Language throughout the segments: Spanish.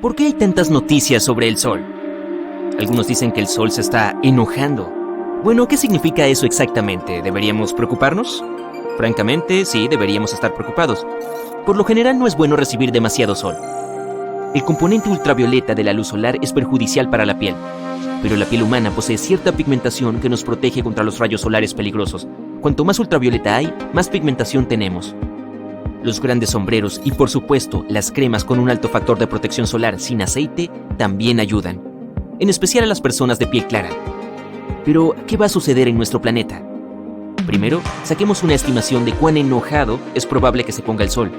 ¿Por qué hay tantas noticias sobre el Sol? Algunos dicen que el Sol se está enojando. Bueno, ¿qué significa eso exactamente? ¿Deberíamos preocuparnos? Francamente, sí, deberíamos estar preocupados. Por lo general no es bueno recibir demasiado sol. El componente ultravioleta de la luz solar es perjudicial para la piel, pero la piel humana posee cierta pigmentación que nos protege contra los rayos solares peligrosos. Cuanto más ultravioleta hay, más pigmentación tenemos. Los grandes sombreros y, por supuesto, las cremas con un alto factor de protección solar sin aceite también ayudan, en especial a las personas de piel clara. Pero, ¿qué va a suceder en nuestro planeta? Primero, saquemos una estimación de cuán enojado es probable que se ponga el Sol.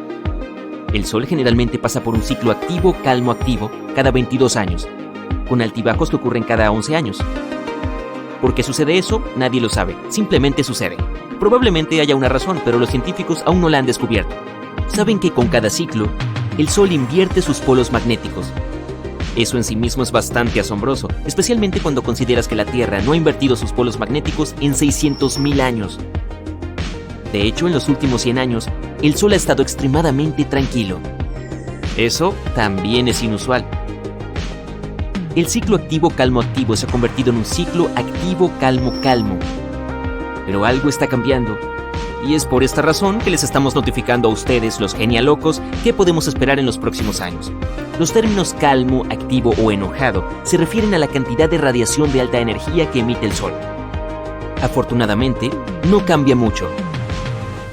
El Sol generalmente pasa por un ciclo activo-calmo-activo cada 22 años, con altibajos que ocurren cada 11 años. ¿Por qué sucede eso? Nadie lo sabe, simplemente sucede. Probablemente haya una razón, pero los científicos aún no la han descubierto. Saben que con cada ciclo, el Sol invierte sus polos magnéticos. Eso en sí mismo es bastante asombroso, especialmente cuando consideras que la Tierra no ha invertido sus polos magnéticos en 600.000 años. De hecho, en los últimos 100 años, el Sol ha estado extremadamente tranquilo. Eso también es inusual. El ciclo activo-calmo-activo se ha convertido en un ciclo activo-calmo-calmo. Pero algo está cambiando. Y es por esta razón que les estamos notificando a ustedes, los genialocos, qué podemos esperar en los próximos años. Los términos calmo, activo o enojado se refieren a la cantidad de radiación de alta energía que emite el Sol. Afortunadamente, no cambia mucho.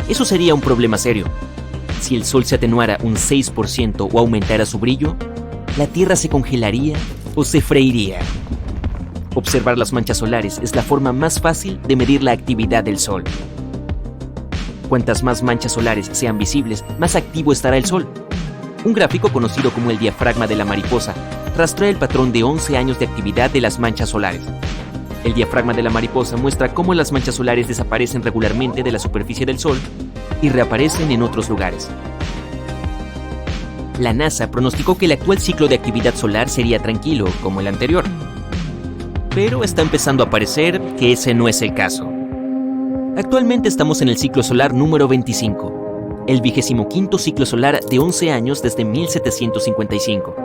Eso sería un problema serio. Si el Sol se atenuara un 6% o aumentara su brillo, la Tierra se congelaría o se freiría. Observar las manchas solares es la forma más fácil de medir la actividad del Sol. Cuantas más manchas solares sean visibles, más activo estará el Sol. Un gráfico conocido como el diafragma de la mariposa rastrea el patrón de 11 años de actividad de las manchas solares. El diafragma de la mariposa muestra cómo las manchas solares desaparecen regularmente de la superficie del Sol y reaparecen en otros lugares. La NASA pronosticó que el actual ciclo de actividad solar sería tranquilo, como el anterior. Pero está empezando a parecer que ese no es el caso. Actualmente estamos en el ciclo solar número 25, el 25º ciclo solar de 11 años desde 1755,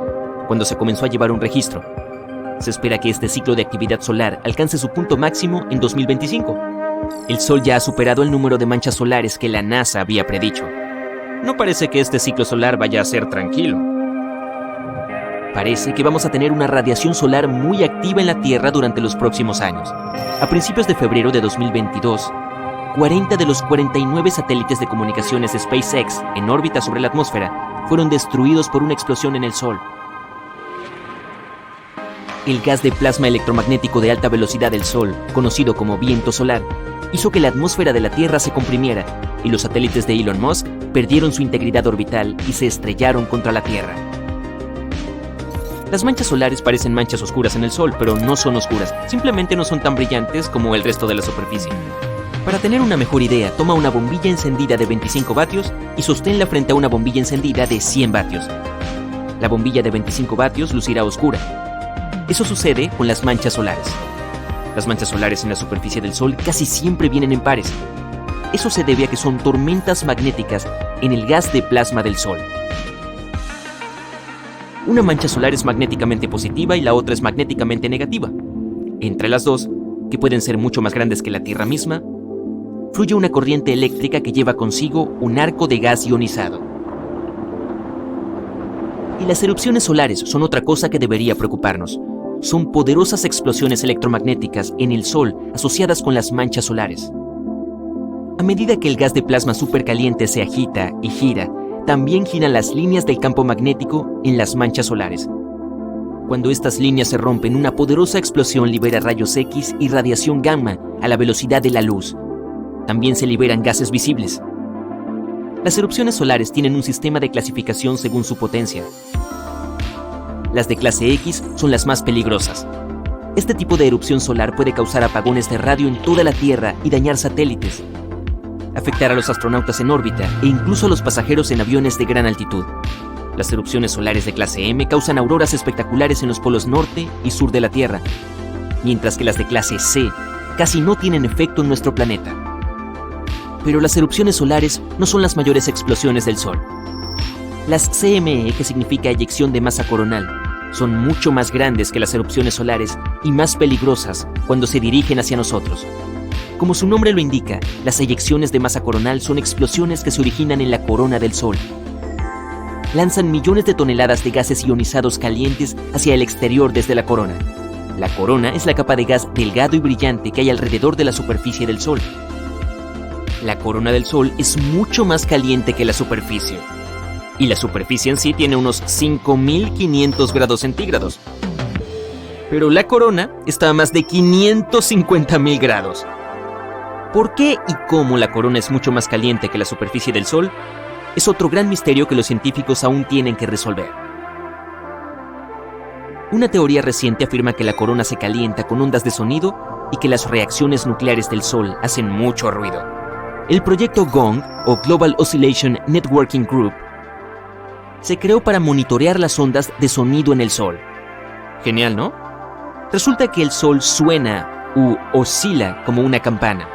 cuando se comenzó a llevar un registro. Se espera que este ciclo de actividad solar alcance su punto máximo en 2025. El Sol ya ha superado el número de manchas solares que la NASA había predicho. No parece que este ciclo solar vaya a ser tranquilo. Parece que vamos a tener una radiación solar muy activa en la Tierra durante los próximos años. A principios de febrero de 2022, 40 de los 49 satélites de comunicaciones de SpaceX en órbita sobre la atmósfera fueron destruidos por una explosión en el Sol. El gas de plasma electromagnético de alta velocidad del Sol, conocido como viento solar, hizo que la atmósfera de la Tierra se comprimiera y los satélites de Elon Musk perdieron su integridad orbital y se estrellaron contra la Tierra. Las manchas solares parecen manchas oscuras en el Sol, pero no son oscuras, simplemente no son tan brillantes como el resto de la superficie. Para tener una mejor idea, toma una bombilla encendida de 25 vatios y sosténla frente a una bombilla encendida de 100 vatios. La bombilla de 25 vatios lucirá oscura. Eso sucede con las manchas solares. Las manchas solares en la superficie del Sol casi siempre vienen en pares. Eso se debe a que son tormentas magnéticas en el gas de plasma del Sol. Una mancha solar es magnéticamente positiva y la otra es magnéticamente negativa. Entre las dos, que pueden ser mucho más grandes que la Tierra misma, fluye una corriente eléctrica que lleva consigo un arco de gas ionizado. Y las erupciones solares son otra cosa que debería preocuparnos. Son poderosas explosiones electromagnéticas en el Sol asociadas con las manchas solares. A medida que el gas de plasma supercaliente se agita y gira, también giran las líneas del campo magnético en las manchas solares. Cuando estas líneas se rompen, una poderosa explosión libera rayos X y radiación gamma a la velocidad de la luz. También se liberan gases visibles. Las erupciones solares tienen un sistema de clasificación según su potencia. Las de clase X son las más peligrosas. Este tipo de erupción solar puede causar apagones de radio en toda la Tierra y dañar satélites, afectar a los astronautas en órbita e incluso a los pasajeros en aviones de gran altitud. Las erupciones solares de clase M causan auroras espectaculares en los polos norte y sur de la Tierra, mientras que las de clase C casi no tienen efecto en nuestro planeta. Pero las erupciones solares no son las mayores explosiones del Sol. Las CME, que significa eyección de masa coronal, son mucho más grandes que las erupciones solares y más peligrosas cuando se dirigen hacia nosotros. Como su nombre lo indica, las eyecciones de masa coronal son explosiones que se originan en la corona del Sol. Lanzan millones de toneladas de gases ionizados calientes hacia el exterior desde la corona. La corona es la capa de gas delgado y brillante que hay alrededor de la superficie del Sol. La corona del Sol es mucho más caliente que la superficie. Y la superficie en sí tiene unos 5.500 grados centígrados. Pero la corona está a más de 550.000 grados. ¿Por qué y cómo la corona es mucho más caliente que la superficie del Sol? Es otro gran misterio que los científicos aún tienen que resolver. Una teoría reciente afirma que la corona se calienta con ondas de sonido y que las reacciones nucleares del Sol hacen mucho ruido. El proyecto GONG, o Global Oscillation Networking Group, se creó para monitorear las ondas de sonido en el Sol. Genial, ¿no? Resulta que el Sol suena u oscila como una campana.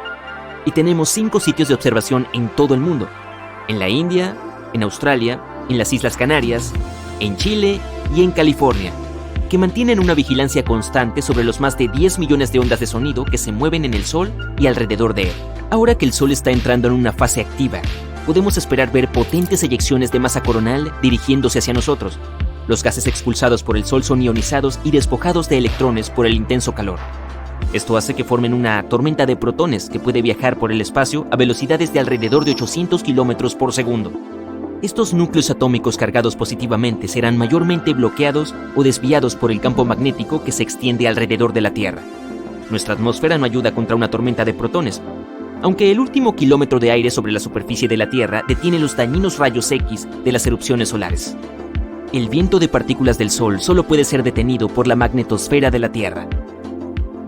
Y tenemos 5 sitios de observación en todo el mundo. En la India, en Australia, en las Islas Canarias, en Chile y en California, que mantienen una vigilancia constante sobre los más de 10 millones de ondas de sonido que se mueven en el Sol y alrededor de él. Ahora que el Sol está entrando en una fase activa, podemos esperar ver potentes eyecciones de masa coronal dirigiéndose hacia nosotros. Los gases expulsados por el Sol son ionizados y despojados de electrones por el intenso calor. Esto hace que formen una tormenta de protones que puede viajar por el espacio a velocidades de alrededor de 800 kilómetros por segundo. Estos núcleos atómicos cargados positivamente serán mayormente bloqueados o desviados por el campo magnético que se extiende alrededor de la Tierra. Nuestra atmósfera no ayuda contra una tormenta de protones, aunque el último kilómetro de aire sobre la superficie de la Tierra detiene los dañinos rayos X de las erupciones solares. El viento de partículas del Sol solo puede ser detenido por la magnetosfera de la Tierra.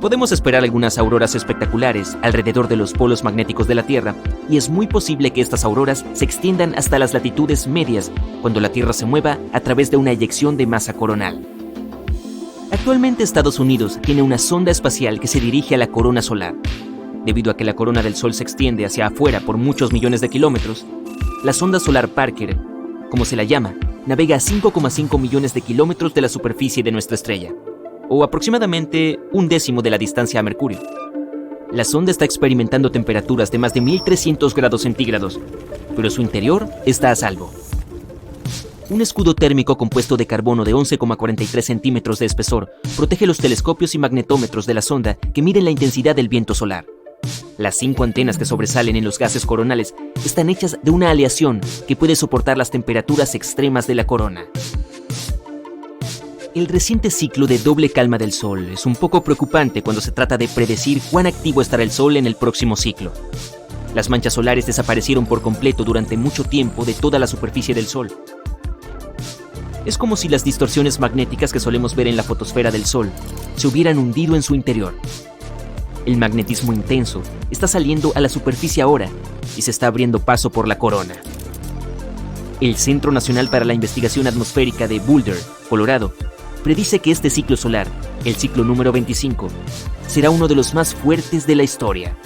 Podemos esperar algunas auroras espectaculares alrededor de los polos magnéticos de la Tierra, y es muy posible que estas auroras se extiendan hasta las latitudes medias cuando la Tierra se mueva a través de una eyección de masa coronal. Actualmente Estados Unidos tiene una sonda espacial que se dirige a la corona solar. Debido a que la corona del Sol se extiende hacia afuera por muchos millones de kilómetros, la sonda solar Parker, como se la llama, navega a 5,5 millones de kilómetros de la superficie de nuestra estrella, o aproximadamente 1/10 de la distancia a Mercurio. La sonda está experimentando temperaturas de más de 1.300 grados centígrados, pero su interior está a salvo. Un escudo térmico compuesto de carbono de 11,43 centímetros de espesor protege los telescopios y magnetómetros de la sonda que miden la intensidad del viento solar. Las 5 antenas que sobresalen en los gases coronales están hechas de una aleación que puede soportar las temperaturas extremas de la corona. El reciente ciclo de doble calma del Sol es un poco preocupante cuando se trata de predecir cuán activo estará el Sol en el próximo ciclo. Las manchas solares desaparecieron por completo durante mucho tiempo de toda la superficie del Sol. Es como si las distorsiones magnéticas que solemos ver en la fotosfera del Sol se hubieran hundido en su interior. El magnetismo intenso está saliendo a la superficie ahora y se está abriendo paso por la corona. El Centro Nacional para la Investigación Atmosférica de Boulder, Colorado, predice que este ciclo solar, el ciclo número 25, será uno de los más fuertes de la historia.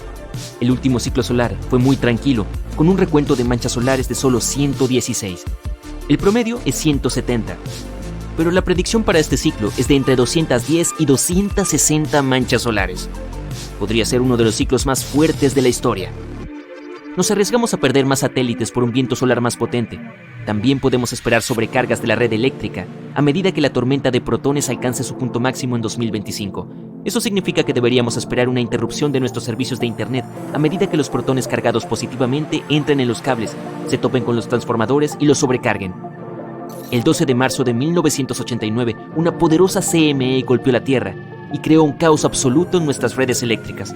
El último ciclo solar fue muy tranquilo, con un recuento de manchas solares de solo 116. El promedio es 170, pero la predicción para este ciclo es de entre 210 y 260 manchas solares. Podría ser uno de los ciclos más fuertes de la historia. Nos arriesgamos a perder más satélites por un viento solar más potente. También podemos esperar sobrecargas de la red eléctrica a medida que la tormenta de protones alcance su punto máximo en 2025. Eso significa que deberíamos esperar una interrupción de nuestros servicios de Internet a medida que los protones cargados positivamente entren en los cables, se topen con los transformadores y los sobrecarguen. El 12 de marzo de 1989, una poderosa CME golpeó la Tierra y creó un caos absoluto en nuestras redes eléctricas.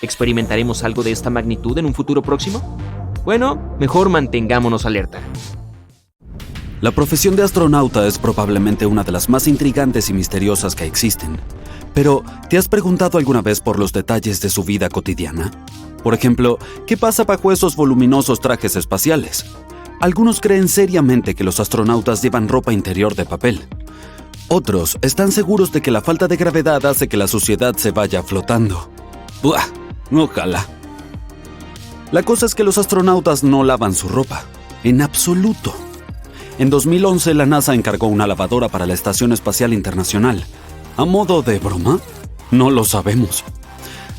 ¿Experimentaremos algo de esta magnitud en un futuro próximo? Bueno, mejor mantengámonos alerta. La profesión de astronauta es probablemente una de las más intrigantes y misteriosas que existen. Pero, ¿te has preguntado alguna vez por los detalles de su vida cotidiana? Por ejemplo, ¿qué pasa bajo esos voluminosos trajes espaciales? Algunos creen seriamente que los astronautas llevan ropa interior de papel. Otros están seguros de que la falta de gravedad hace que la suciedad se vaya flotando. ¡Buah! Ojalá. La cosa es que los astronautas no lavan su ropa. En absoluto. En 2011, la NASA encargó una lavadora para la Estación Espacial Internacional. ¿A modo de broma? No lo sabemos.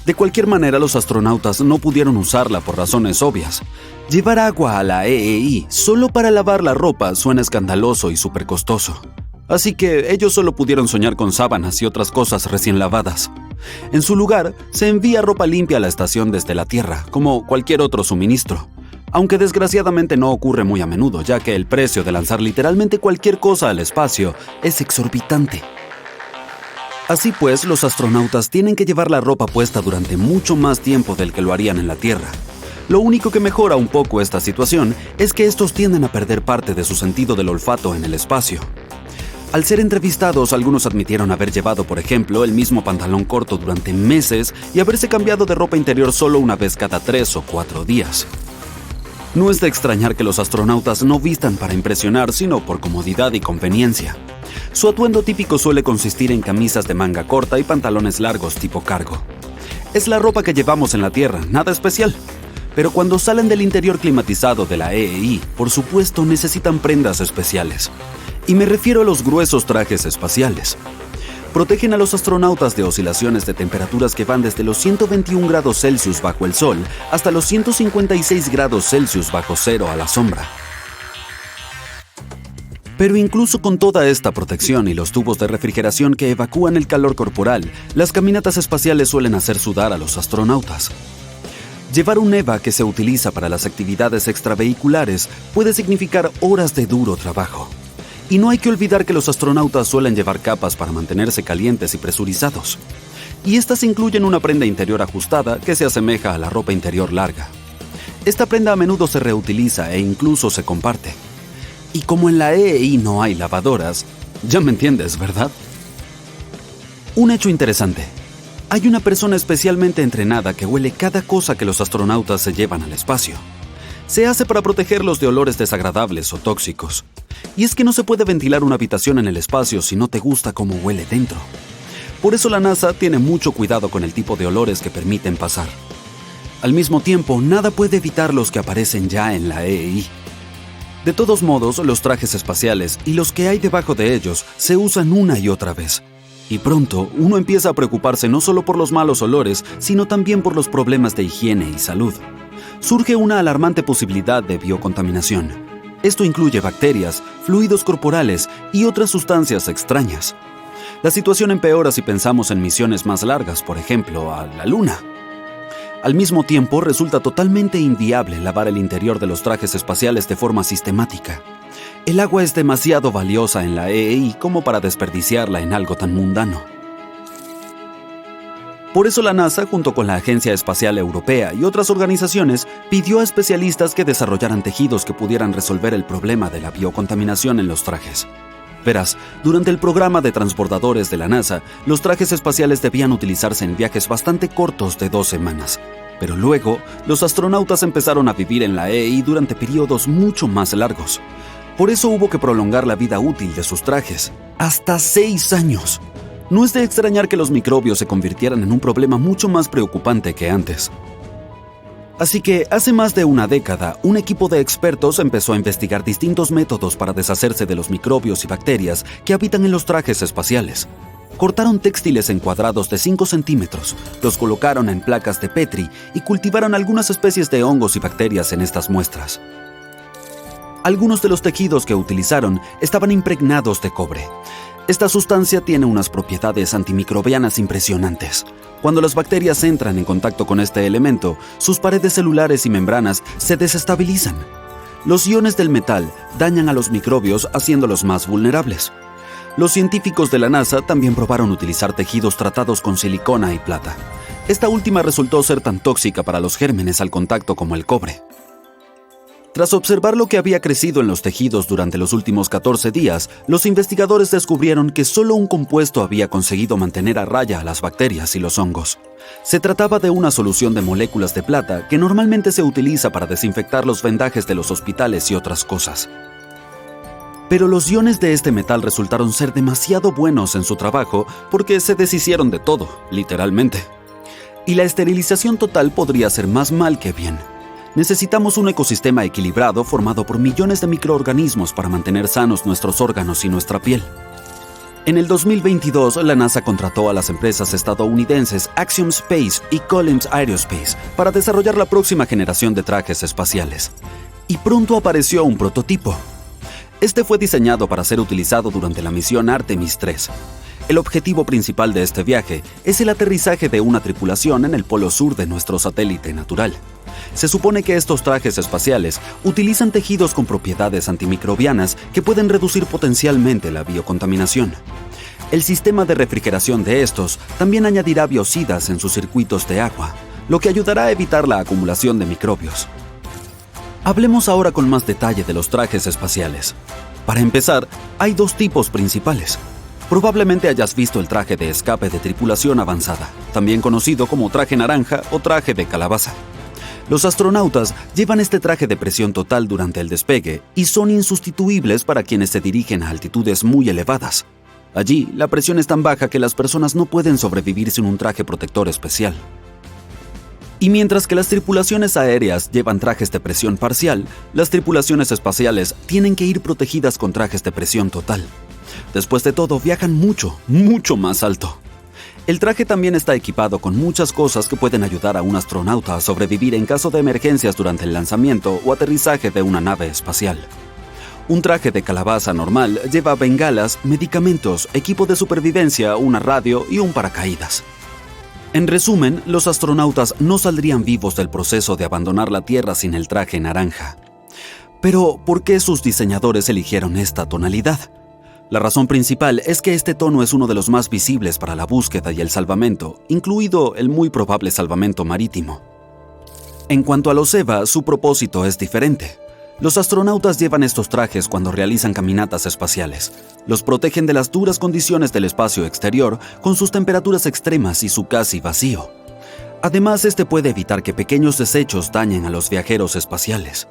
De cualquier manera, los astronautas no pudieron usarla por razones obvias. Llevar agua a la EEI solo para lavar la ropa suena escandaloso y súper costoso. Así que ellos solo pudieron soñar con sábanas y otras cosas recién lavadas. En su lugar, se envía ropa limpia a la estación desde la Tierra, como cualquier otro suministro. Aunque desgraciadamente no ocurre muy a menudo, ya que el precio de lanzar literalmente cualquier cosa al espacio es exorbitante. Así pues, los astronautas tienen que llevar la ropa puesta durante mucho más tiempo del que lo harían en la Tierra. Lo único que mejora un poco esta situación es que estos tienden a perder parte de su sentido del olfato en el espacio. Al ser entrevistados, algunos admitieron haber llevado, por ejemplo, el mismo pantalón corto durante meses y haberse cambiado de ropa interior solo una vez cada 3 o 4 días. No es de extrañar que los astronautas no vistan para impresionar, sino por comodidad y conveniencia. Su atuendo típico suele consistir en camisas de manga corta y pantalones largos tipo cargo. Es la ropa que llevamos en la Tierra, nada especial. Pero cuando salen del interior climatizado de la EEI, por supuesto necesitan prendas especiales. Y me refiero a los gruesos trajes espaciales. Protegen a los astronautas de oscilaciones de temperaturas que van desde los 121 grados Celsius bajo el sol hasta los 156 grados Celsius bajo cero a la sombra. Pero incluso con toda esta protección y los tubos de refrigeración que evacúan el calor corporal, las caminatas espaciales suelen hacer sudar a los astronautas. Llevar un EVA que se utiliza para las actividades extravehiculares puede significar horas de duro trabajo. Y no hay que olvidar que los astronautas suelen llevar capas para mantenerse calientes y presurizados. Y estas incluyen una prenda interior ajustada que se asemeja a la ropa interior larga. Esta prenda a menudo se reutiliza e incluso se comparte. Y como en la EEI no hay lavadoras, ya me entiendes, ¿verdad? Un hecho interesante. Hay una persona especialmente entrenada que huele cada cosa que los astronautas se llevan al espacio. Se hace para protegerlos de olores desagradables o tóxicos. Y es que no se puede ventilar una habitación en el espacio si no te gusta cómo huele dentro. Por eso la NASA tiene mucho cuidado con el tipo de olores que permiten pasar. Al mismo tiempo, nada puede evitar los que aparecen ya en la EEI. De todos modos, los trajes espaciales y los que hay debajo de ellos se usan una y otra vez. Y pronto, uno empieza a preocuparse no solo por los malos olores, sino también por los problemas de higiene y salud. Surge una alarmante posibilidad de biocontaminación. Esto incluye bacterias, fluidos corporales y otras sustancias extrañas. La situación empeora si pensamos en misiones más largas, por ejemplo, a la Luna. Al mismo tiempo, resulta totalmente inviable lavar el interior de los trajes espaciales de forma sistemática. El agua es demasiado valiosa en la EEI como para desperdiciarla en algo tan mundano. Por eso la NASA, junto con la Agencia Espacial Europea y otras organizaciones, pidió a especialistas que desarrollaran tejidos que pudieran resolver el problema de la biocontaminación en los trajes. Verás, durante el programa de transbordadores de la NASA, los trajes espaciales debían utilizarse en viajes bastante cortos de 2 semanas. Pero luego, los astronautas empezaron a vivir en la EEI durante periodos mucho más largos. Por eso hubo que prolongar la vida útil de sus trajes. ¡Hasta 6 años! No es de extrañar que los microbios se convirtieran en un problema mucho más preocupante que antes. Así que, hace más de una década, un equipo de expertos empezó a investigar distintos métodos para deshacerse de los microbios y bacterias que habitan en los trajes espaciales. Cortaron textiles en cuadrados de 5 centímetros, los colocaron en placas de Petri y cultivaron algunas especies de hongos y bacterias en estas muestras. Algunos de los tejidos que utilizaron estaban impregnados de cobre. Esta sustancia tiene unas propiedades antimicrobianas impresionantes. Cuando las bacterias entran en contacto con este elemento, sus paredes celulares y membranas se desestabilizan. Los iones del metal dañan a los microbios haciéndolos más vulnerables. Los científicos de la NASA también probaron utilizar tejidos tratados con silicona y plata. Esta última resultó ser tan tóxica para los gérmenes al contacto como el cobre. Tras observar lo que había crecido en los tejidos durante los últimos 14 días, los investigadores descubrieron que solo un compuesto había conseguido mantener a raya a las bacterias y los hongos. Se trataba de una solución de moléculas de plata que normalmente se utiliza para desinfectar los vendajes de los hospitales y otras cosas. Pero los iones de este metal resultaron ser demasiado buenos en su trabajo porque se deshicieron de todo, literalmente. Y la esterilización total podría ser más mal que bien. Necesitamos un ecosistema equilibrado formado por millones de microorganismos para mantener sanos nuestros órganos y nuestra piel. En el 2022, la NASA contrató a las empresas estadounidenses Axiom Space y Collins Aerospace para desarrollar la próxima generación de trajes espaciales. Y pronto apareció un prototipo. Este fue diseñado para ser utilizado durante la misión Artemis 3. El objetivo principal de este viaje es el aterrizaje de una tripulación en el polo sur de nuestro satélite natural. Se supone que estos trajes espaciales utilizan tejidos con propiedades antimicrobianas que pueden reducir potencialmente la biocontaminación. El sistema de refrigeración de estos también añadirá biocidas en sus circuitos de agua, lo que ayudará a evitar la acumulación de microbios. Hablemos ahora con más detalle de los trajes espaciales. Para empezar, hay dos tipos principales. Probablemente hayas visto el traje de escape de tripulación avanzada, también conocido como traje naranja o traje de calabaza. Los astronautas llevan este traje de presión total durante el despegue y son insustituibles para quienes se dirigen a altitudes muy elevadas. Allí, la presión es tan baja que las personas no pueden sobrevivir sin un traje protector especial. Y mientras que las tripulaciones aéreas llevan trajes de presión parcial, las tripulaciones espaciales tienen que ir protegidas con trajes de presión total. Después de todo, viajan mucho más alto. El traje también está equipado con muchas cosas que pueden ayudar a un astronauta a sobrevivir en caso de emergencias durante el lanzamiento o aterrizaje de una nave espacial. Un traje de calabaza normal lleva bengalas, medicamentos, equipo de supervivencia, una radio y un paracaídas. En resumen, los astronautas no saldrían vivos del proceso de abandonar la Tierra sin el traje naranja. Pero, ¿por qué sus diseñadores eligieron esta tonalidad? La razón principal es que este tono es uno de los más visibles para la búsqueda y el salvamento, incluido el muy probable salvamento marítimo. En cuanto a los EVA, su propósito es diferente. Los astronautas llevan estos trajes cuando realizan caminatas espaciales. Los protegen de las duras condiciones del espacio exterior con sus temperaturas extremas y su casi vacío. Además, este puede evitar que pequeños desechos dañen a los viajeros espaciales.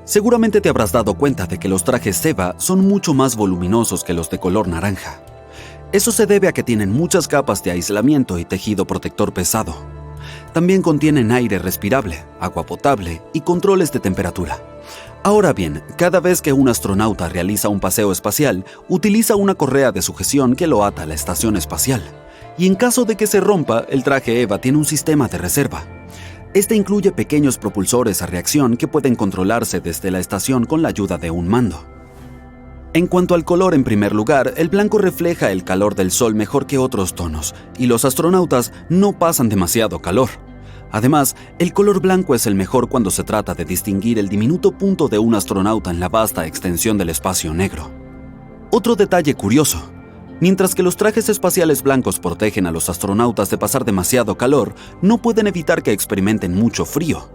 Seguramente te habrás dado cuenta de que los trajes EVA son mucho más voluminosos que los de color naranja. Eso se debe a que tienen muchas capas de aislamiento y tejido protector pesado. También contienen aire respirable, agua potable y controles de temperatura. Ahora bien, cada vez que un astronauta realiza un paseo espacial, utiliza una correa de sujeción que lo ata a la estación espacial. Y en caso de que se rompa, el traje EVA tiene un sistema de reserva. Este incluye pequeños propulsores a reacción que pueden controlarse desde la estación con la ayuda de un mando. En cuanto al color, en primer lugar, el blanco refleja el calor del sol mejor que otros tonos, y los astronautas no pasan demasiado calor. Además, el color blanco es el mejor cuando se trata de distinguir el diminuto punto de un astronauta en la vasta extensión del espacio negro. Otro detalle curioso. Mientras que los trajes espaciales blancos protegen a los astronautas de pasar demasiado calor, no pueden evitar que experimenten mucho frío.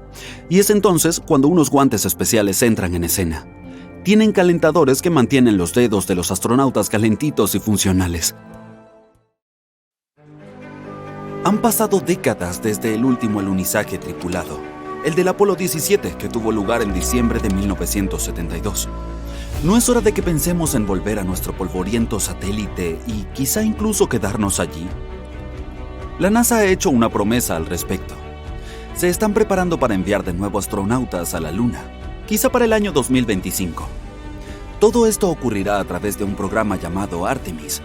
Y es entonces cuando unos guantes especiales entran en escena. Tienen calentadores que mantienen los dedos de los astronautas calentitos y funcionales. Han pasado décadas desde el último alunizaje tripulado, el del Apolo 17, que tuvo lugar en diciembre de 1972. ¿No es hora de que pensemos en volver a nuestro polvoriento satélite y quizá incluso quedarnos allí? La NASA ha hecho una promesa al respecto. Se están preparando para enviar de nuevo astronautas a la Luna, quizá para el año 2025. Todo esto ocurrirá a través de un programa llamado Artemis.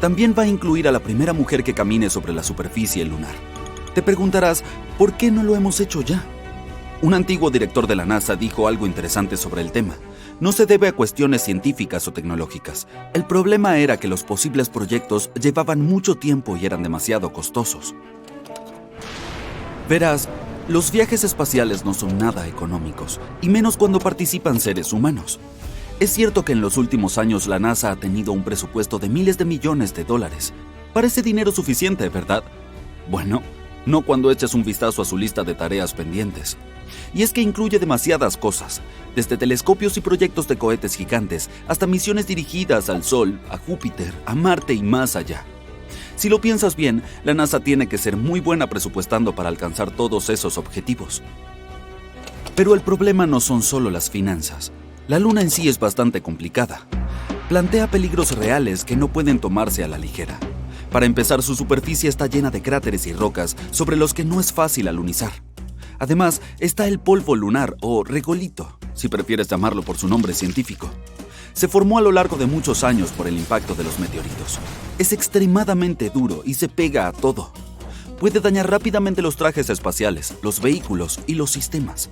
También va a incluir a la primera mujer que camine sobre la superficie lunar. Te preguntarás, ¿por qué no lo hemos hecho ya? Un antiguo director de la NASA dijo algo interesante sobre el tema. No se debe a cuestiones científicas o tecnológicas. El problema era que los posibles proyectos llevaban mucho tiempo y eran demasiado costosos. Verás, los viajes espaciales no son nada económicos, y menos cuando participan seres humanos. Es cierto que en los últimos años la NASA ha tenido un presupuesto de miles de millones de dólares. Parece dinero suficiente, ¿verdad? Bueno, no cuando echas un vistazo a su lista de tareas pendientes. Y es que incluye demasiadas cosas, desde telescopios y proyectos de cohetes gigantes hasta misiones dirigidas al Sol, a Júpiter, a Marte y más allá. Si lo piensas bien, la NASA tiene que ser muy buena presupuestando para alcanzar todos esos objetivos. Pero el problema no son solo las finanzas. La Luna en sí es bastante complicada. Plantea peligros reales que no pueden tomarse a la ligera. Para empezar, su superficie está llena de cráteres y rocas sobre los que no es fácil alunizar. Además, está el polvo lunar o regolito, si prefieres llamarlo por su nombre científico. Se formó a lo largo de muchos años por el impacto de los meteoritos. Es extremadamente duro y se pega a todo. Puede dañar rápidamente los trajes espaciales, los vehículos y los sistemas.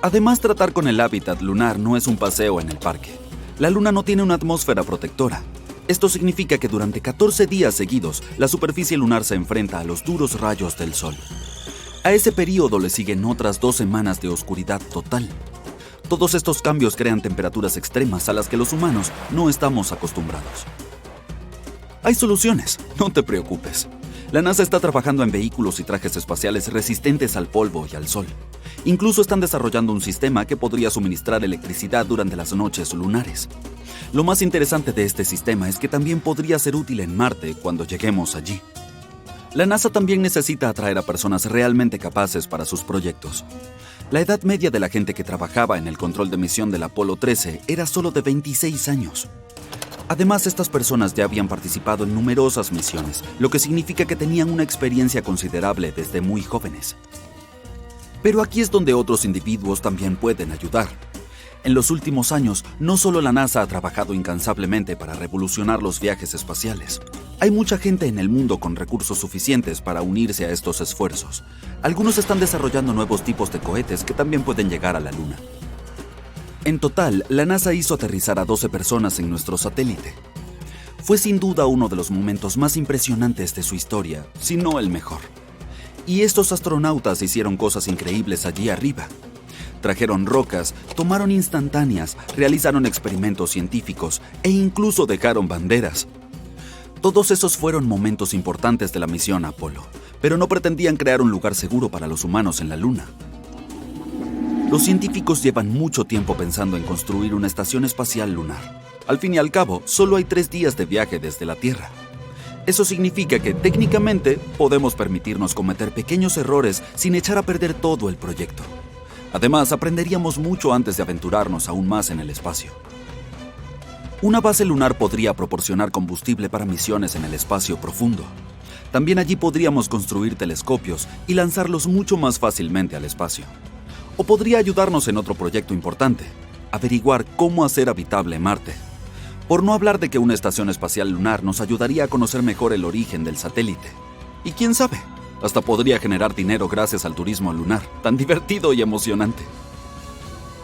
Además, tratar con el hábitat lunar no es un paseo en el parque. La Luna no tiene una atmósfera protectora. Esto significa que durante 14 días seguidos, la superficie lunar se enfrenta a los duros rayos del Sol. A ese periodo le siguen otras 2 semanas de oscuridad total. Todos estos cambios crean temperaturas extremas a las que los humanos no estamos acostumbrados. Hay soluciones, no te preocupes. La NASA está trabajando en vehículos y trajes espaciales resistentes al polvo y al sol. Incluso están desarrollando un sistema que podría suministrar electricidad durante las noches lunares. Lo más interesante de este sistema es que también podría ser útil en Marte cuando lleguemos allí. La NASA también necesita atraer a personas realmente capaces para sus proyectos. La edad media de la gente que trabajaba en el control de misión del Apolo 13 era solo de 26 años. Además, estas personas ya habían participado en numerosas misiones, lo que significa que tenían una experiencia considerable desde muy jóvenes. Pero aquí es donde otros individuos también pueden ayudar. En los últimos años, no solo la NASA ha trabajado incansablemente para revolucionar los viajes espaciales. Hay mucha gente en el mundo con recursos suficientes para unirse a estos esfuerzos. Algunos están desarrollando nuevos tipos de cohetes que también pueden llegar a la Luna. En total, la NASA hizo aterrizar a 12 personas en nuestro satélite. Fue sin duda uno de los momentos más impresionantes de su historia, si no el mejor. Y estos astronautas hicieron cosas increíbles allí arriba. Trajeron rocas, tomaron instantáneas, realizaron experimentos científicos e incluso dejaron banderas. Todos esos fueron momentos importantes de la misión Apolo, pero no pretendían crear un lugar seguro para los humanos en la Luna. Los científicos llevan mucho tiempo pensando en construir una estación espacial lunar. Al fin y al cabo, solo hay 3 días de viaje desde la Tierra. Eso significa que, técnicamente, podemos permitirnos cometer pequeños errores sin echar a perder todo el proyecto. Además, aprenderíamos mucho antes de aventurarnos aún más en el espacio. Una base lunar podría proporcionar combustible para misiones en el espacio profundo. También allí podríamos construir telescopios y lanzarlos mucho más fácilmente al espacio. O podría ayudarnos en otro proyecto importante, averiguar cómo hacer habitable Marte. Por no hablar de que una estación espacial lunar nos ayudaría a conocer mejor el origen del satélite. Y quién sabe, hasta podría generar dinero gracias al turismo lunar, tan divertido y emocionante.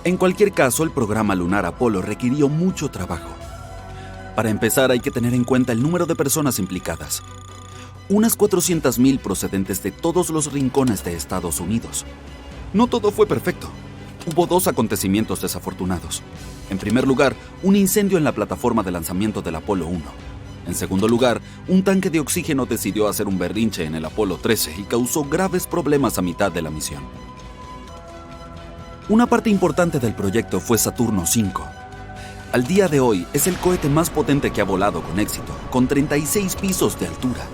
En cualquier caso, el programa lunar Apolo requirió mucho trabajo. Para empezar, hay que tener en cuenta el número de personas implicadas. Unas 400,000 procedentes de todos los rincones de Estados Unidos. No todo fue perfecto. Hubo 2 acontecimientos desafortunados. En primer lugar, un incendio en la plataforma de lanzamiento del Apolo 1. En segundo lugar, un tanque de oxígeno decidió hacer un berrinche en el Apolo 13 y causó graves problemas a mitad de la misión. Una parte importante del proyecto fue Saturno 5. Al día de hoy, es el cohete más potente que ha volado con éxito, con 36 pisos de altura.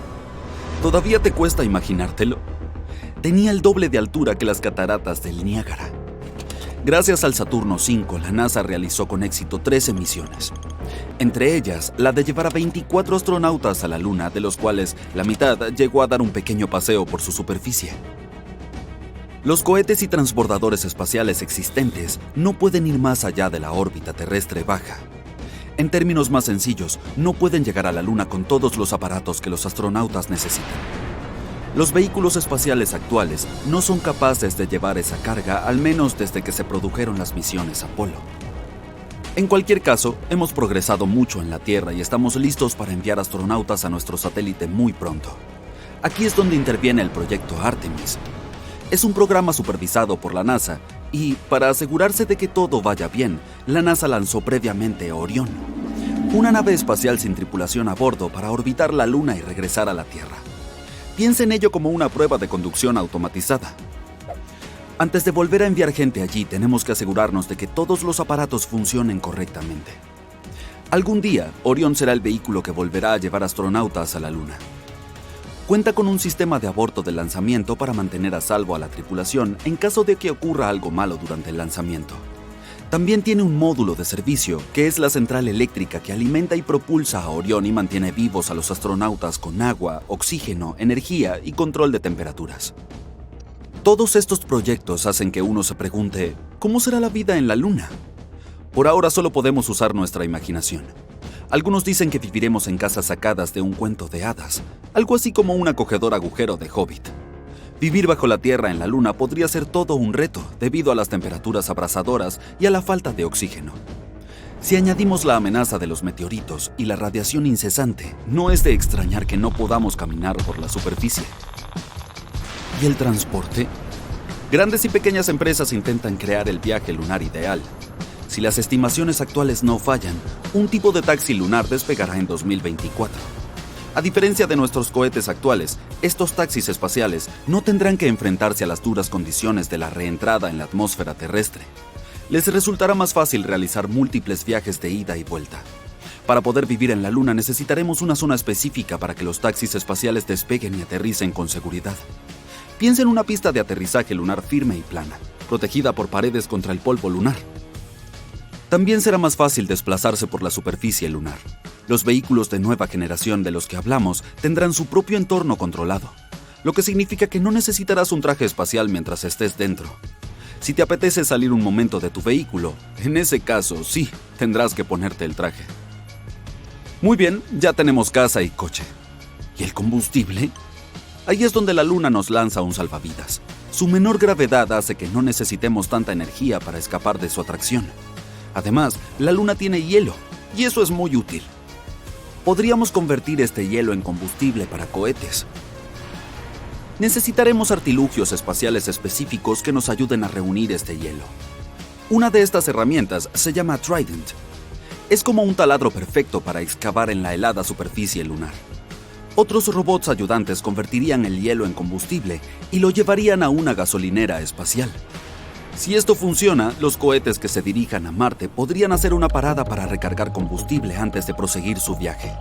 ¿Todavía te cuesta imaginártelo? Tenía el doble de altura que las cataratas del Niágara. Gracias al Saturno 5, la NASA realizó con éxito 13 misiones. Entre ellas, la de llevar a 24 astronautas a la Luna, de los cuales la mitad llegó a dar un pequeño paseo por su superficie. Los cohetes y transbordadores espaciales existentes no pueden ir más allá de la órbita terrestre baja. En términos más sencillos, no pueden llegar a la Luna con todos los aparatos que los astronautas necesitan. Los vehículos espaciales actuales no son capaces de llevar esa carga, al menos desde que se produjeron las misiones Apolo. En cualquier caso, hemos progresado mucho en la Tierra y estamos listos para enviar astronautas a nuestro satélite muy pronto. Aquí es donde interviene el proyecto Artemis. Es un programa supervisado por la NASA y, para asegurarse de que todo vaya bien, la NASA lanzó previamente Orión, una nave espacial sin tripulación a bordo para orbitar la Luna y regresar a la Tierra. Piensa en ello como una prueba de conducción automatizada. Antes de volver a enviar gente allí, tenemos que asegurarnos de que todos los aparatos funcionen correctamente. Algún día, Orión será el vehículo que volverá a llevar astronautas a la Luna. Cuenta con un sistema de aborto del lanzamiento para mantener a salvo a la tripulación en caso de que ocurra algo malo durante el lanzamiento. También tiene un módulo de servicio, que es la central eléctrica que alimenta y propulsa a Orión y mantiene vivos a los astronautas con agua, oxígeno, energía y control de temperaturas. Todos estos proyectos hacen que uno se pregunte, ¿cómo será la vida en la Luna? Por ahora solo podemos usar nuestra imaginación. Algunos dicen que viviremos en casas sacadas de un cuento de hadas, algo así como un acogedor agujero de Hobbit. Vivir bajo la Tierra en la Luna podría ser todo un reto debido a las temperaturas abrasadoras y a la falta de oxígeno. Si añadimos la amenaza de los meteoritos y la radiación incesante, no es de extrañar que no podamos caminar por la superficie. ¿Y el transporte? Grandes y pequeñas empresas intentan crear el viaje lunar ideal. Si las estimaciones actuales no fallan, un tipo de taxi lunar despegará en 2024. A diferencia de nuestros cohetes actuales, estos taxis espaciales no tendrán que enfrentarse a las duras condiciones de la reentrada en la atmósfera terrestre. Les resultará más fácil realizar múltiples viajes de ida y vuelta. Para poder vivir en la Luna necesitaremos una zona específica para que los taxis espaciales despeguen y aterricen con seguridad. Piensa en una pista de aterrizaje lunar firme y plana, protegida por paredes contra el polvo lunar. También será más fácil desplazarse por la superficie lunar. Los vehículos de nueva generación de los que hablamos tendrán su propio entorno controlado, lo que significa que no necesitarás un traje espacial mientras estés dentro. Si te apetece salir un momento de tu vehículo, en ese caso sí, tendrás que ponerte el traje. Muy bien, ya tenemos casa y coche. ¿Y el combustible? Ahí es donde la Luna nos lanza un salvavidas. Su menor gravedad hace que no necesitemos tanta energía para escapar de su atracción. Además, la Luna tiene hielo, y eso es muy útil. Podríamos convertir este hielo en combustible para cohetes. Necesitaremos artilugios espaciales específicos que nos ayuden a reunir este hielo. Una de estas herramientas se llama Trident. Es como un taladro perfecto para excavar en la helada superficie lunar. Otros robots ayudantes convertirían el hielo en combustible y lo llevarían a una gasolinera espacial. Si esto funciona, los cohetes que se dirijan a Marte podrían hacer una parada para recargar combustible antes de proseguir su viaje.